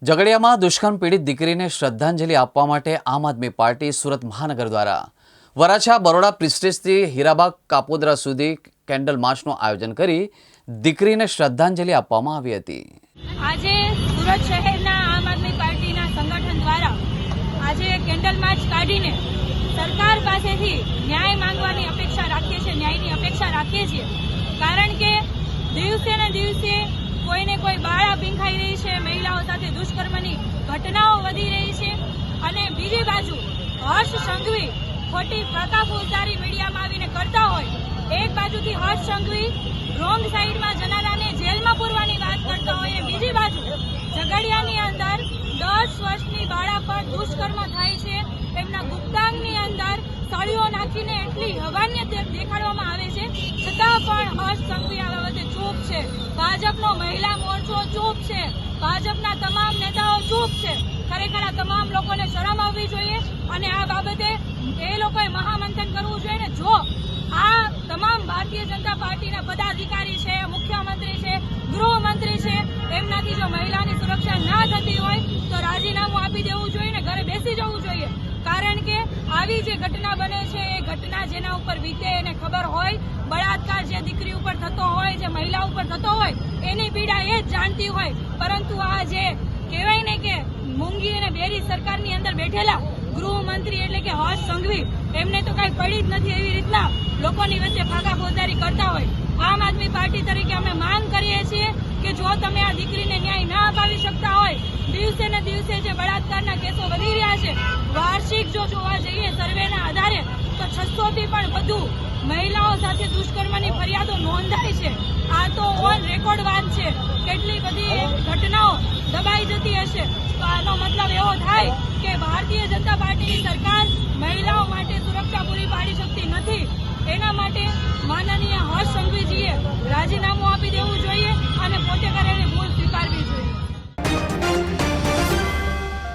ઝઘડિયામાં દુષ્કર્મ પીડિત દીકરીને શ્રદ્ધાંજલિ આપવા માટે આમ આદમી પાર્ટી સુરત મહાનગર દ્વારા વરાછા બરોડા પ્રિસ્ટેજથી હીરાબાગ કાપોદ્રા સુધી કેન્ડલ માર્ચનું આયોજન કરી દીકરીને શ્રદ્ધાંજલિ આપવામાં આવી હતી। આજે સુરત શહેરના આમ આદમી પાર્ટીના સંગઠન દ્વારા આજે કેન્ડલ માર્ચ કાઢીને સરકાર પાસેથી ન્યાય માંગવાની અપેક્ષા રાખીએ છીએ, ન્યાયની અપેક્ષા રાખીએ છીએ। કારણ કે દિવસે ને દિવસે કોઈને કોઈ બાળા પીંખાઈ રહી છે, મહિલાઓ સાથે દુષ્કર્મની ઘટનાઓ વધી રહી છે અને બીજી બાજુ હર્ષ સંઘવી ખોટી ફાકા ફોજદારી મીડિયામાં આવીને કરતા હોય, એક બાજુથી હર્ષ સંઘવી રોંગ સાઈડમાં જનારાને જેલમાં પૂરવાની વાત કરતા હોય, બીજી બાજુ ઝઘડિયાની અંદર 10 વર્ષની બાળા પર દુષ્કર્મ થાય છે, એમના ગુપ્તાંગની અંદર સળીઓ નાખીને એટલી હવાન્ય દેખાડવામાં આવે છે, છતાં પણ હર્ષ સંઘવી આ બાબતે ચૂપ છે। ભાજપનો મહિલા મોરચો ચૂપ છે, ભાજપના તમામ નેતાઓ ચૂપ છે। ખરેખર આ તમામ લોકોને શરમ આવવી જોઈએ અને આ બાબતે એ લોકોએ મહામંથન કરવું જોઈએ ને જો આ તમામ ભારતીય જનતા પાર્ટીના પદાધિકારી છે, મુખ્યમંત્રી છે, ગૃહમંત્રી છે, એમનાથી જો મહિલાની સુરક્ષા ના થતી હોય તો રાજીનામું આપી દેવું જોઈએ ને ઘરે બેસી જવું જોઈએ। કારણ કે આવી જે ઘટના બને છે એ ઘટના જેના ઉપર વીતે એને ખબર હોય, બળાત્કાર જે દીકરી ઉપર થતો હોય, જે મહિલા ઉપર થતો હોય એની પીડા એ જ જાણતી હોય, પરંતુ આ જે કહેવાય ને કે મૂંગી અને બેરી સરકારની અંદર બેઠેલા ગૃહમંત્રી એટલે કે હર્ષ સંઘવી એમને તો કઈ પડી જ નથી, એવી રીતના લોકોની વચ્ચે ફાકા ફોજદારી કરતા હોય। આમ આદમી પાર્ટી તરીકે અમે માંગ કરીએ છીએ કે જો તમે આ દીકરીને ન્યાય ના અપાવી શકતા હોય, દિવસે ને દિવસે જે બળાત્કારના કેસો વધી રહ્યા છે, વાર્ષિક જો જોવા જઈએ સર્વેના આધારે તો 600 થી પણ વધુ મહિલાઓ સાથે દુષ્કર્મની ફરિયાદો નોંધાઈ છે। આ તો ઓન રેકોર્ડ વાત છે, કેટલી બધી ઘટનાઓ દબાઈ જતી હશે તો આનો મતલબ એવો થાય કે ભારતીય જનતા પાર્ટીની સરકાર મહિલાઓ માટે સુરક્ષા પૂરી પાડી શકતી નથી। એના માટે માનનીય હર્ષ સંઘવીજીએ રાજીનામું આપી દેવું